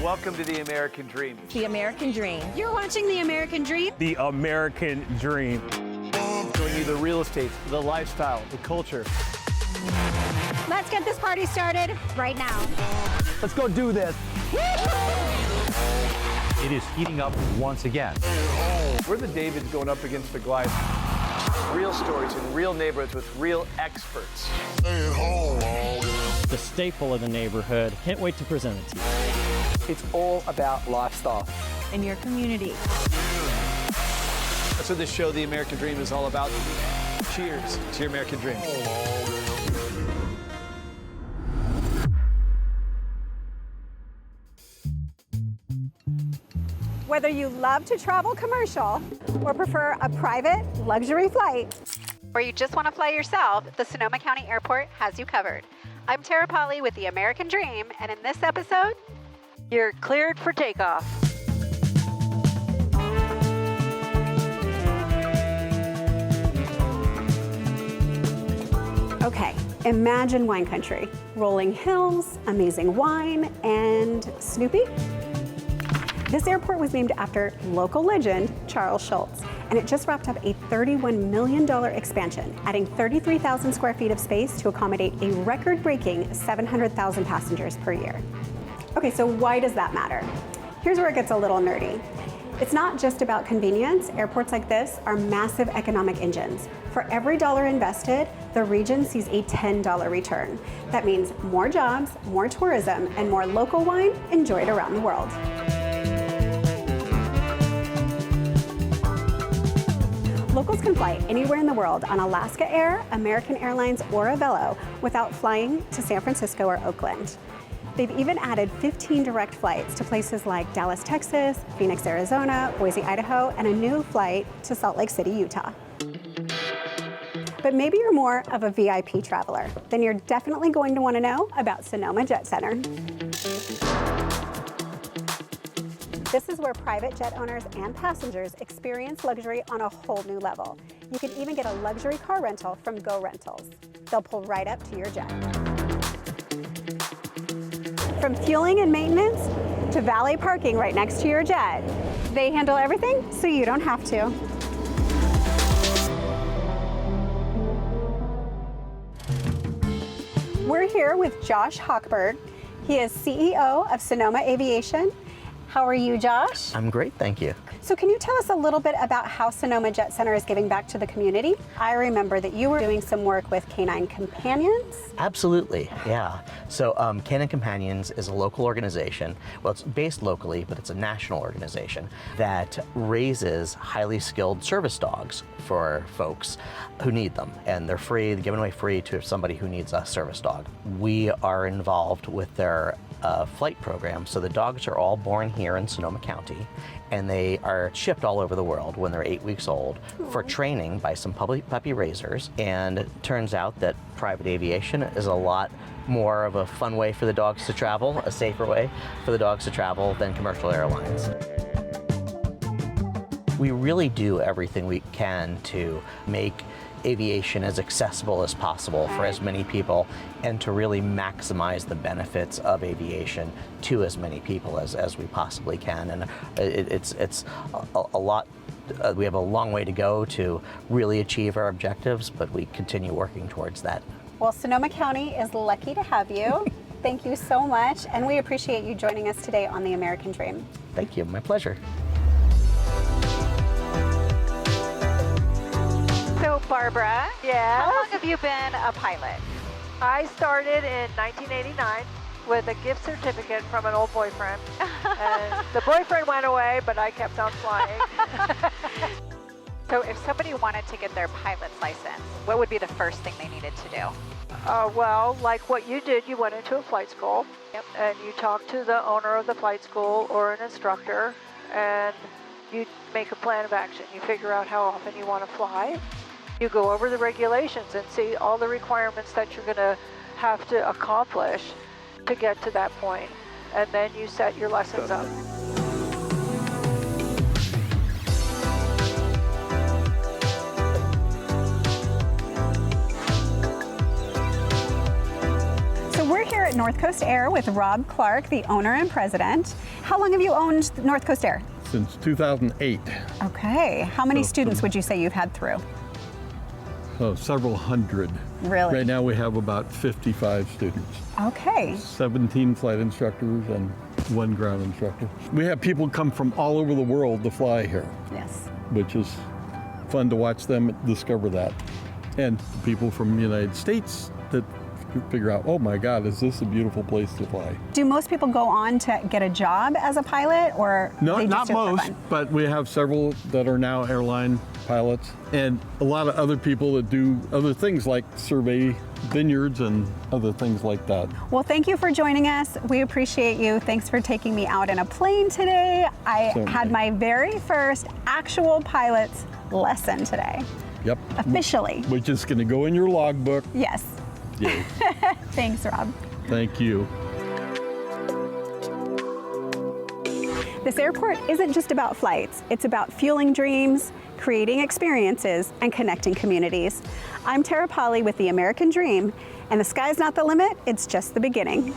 Welcome to the American Dream. The American Dream. You're watching The American Dream. The American Dream. Showing you the real estate, the lifestyle, the culture. Let's get this party started right now. Let's go do this. It is heating up once again. We're the Davids going up against the Goliath. Real stories in real neighborhoods with real experts. The staple of the neighborhood. Can't wait to present it to you. It's all about lifestyle. In your community. That's what this show, The American Dream, is all about. Cheers to your American Dream. Whether you love to travel commercial or prefer a private luxury flight, or you just want to fly yourself, the Sonoma County Airport has you covered. I'm Tara Polley with The American Dream, and in this episode, you're cleared for takeoff. okay, imagine wine country. Rolling hills, amazing wine, and Snoopy. This airport was named after local legend Charles Schulz, and it just wrapped up a $31 million expansion, adding 33,000 square feet of space to accommodate a record-breaking 700,000 passengers per year. Okay, so why does that matter? Here's where it gets a little nerdy. It's not just about convenience. Airports like this are massive economic engines. For every dollar invested, the region sees a $10 return. That means more jobs, more tourism, and more local wine enjoyed around the world. Locals can fly anywhere in the world on Alaska Air, American Airlines, or Avelo without flying to San Francisco or Oakland. They've even added 15 direct flights to places like Dallas, Texas, Phoenix, Arizona, Boise, Idaho, and a new flight to Salt Lake City, Utah. But maybe you're more of a VIP traveler. Then you're definitely going to want to know about Sonoma Jet Center. This is where private jet owners and passengers experience luxury on a whole new level. You can even get a luxury car rental from Go Rentals. They'll pull right up to your jet. From fueling and maintenance to valet parking right next to your jet, they handle everything so you don't have to. We're here with Josh Hochberg. He is CEO of Sonoma Aviation. How are you, Josh? I'm great, thank you. So can you tell us a little bit about how Sonoma Jet Center is giving back to the community? I remember that you were doing some work with Canine Companions. Absolutely, yeah. So Canine Companions is a local organization. Well, it's based locally, but it's a national organization that raises highly skilled service dogs for folks who need them. And they're free, they're given away free to somebody who needs a service dog. We are involved with their flight program. So the dogs are all born here in Sonoma County, and they are shipped all over the world when they're 8 weeks old for training by some puppy raisers. And it turns out that private aviation is a lot more of a fun way for the dogs to travel, a safer way for the dogs to travel than commercial airlines. We really do everything we can to make aviation as accessible as possible for as many people, and to really maximize the benefits of aviation to as many people as we possibly can. And it's a lot. We have a long way to go to really achieve our objectives, but we continue working towards that. Well, Sonoma County is lucky to have you. Thank you so much, and we appreciate you joining us today on The American Dream. Thank you, my pleasure. So Barbara, how long have you been a pilot? I started in 1989 with a gift certificate from an old boyfriend. And the boyfriend went away, but I kept on flying. So if somebody wanted to get their pilot's license, what would be the first thing they needed to do? Well, like what you did, you went into a flight school, and you talked to the owner of the flight school or an instructor, and you make a plan of action. You figure out how often you want to fly. You go over the regulations and see all the requirements that you're going to have to accomplish to get to that point. And then you set your lessons up. So we're here at at North Coast Air with Rob Clark, the owner and president. How long have you owned North Coast Air? Since 2008. Okay. How many students would you say you've had through? Several hundred. Really? Right now we have about 55 students. Okay. 17 flight instructors and 1 ground instructor. We have people come from all over the world to fly here. Yes. Which is fun to watch them discover that. And people from the United States that figure out, oh my God, is this a beautiful place to fly? Do most people go on to get a job as a pilot, or No, they just not do it for most, fun? but we have several that are now airline pilots, and a lot of other people that do other things like survey vineyards and other things like that. Well, thank you for joining us. We appreciate you. Thanks for taking me out in a plane today. I had my very first actual pilot's lesson today. Yep. Officially. Which is going to go in your logbook. Yes. Yay. Thanks, Rob. Thank you. This airport isn't just about flights. It's about fueling dreams, creating experiences, and connecting communities. I'm Tara Polley with the American Dream, and the sky's not the limit, it's just the beginning.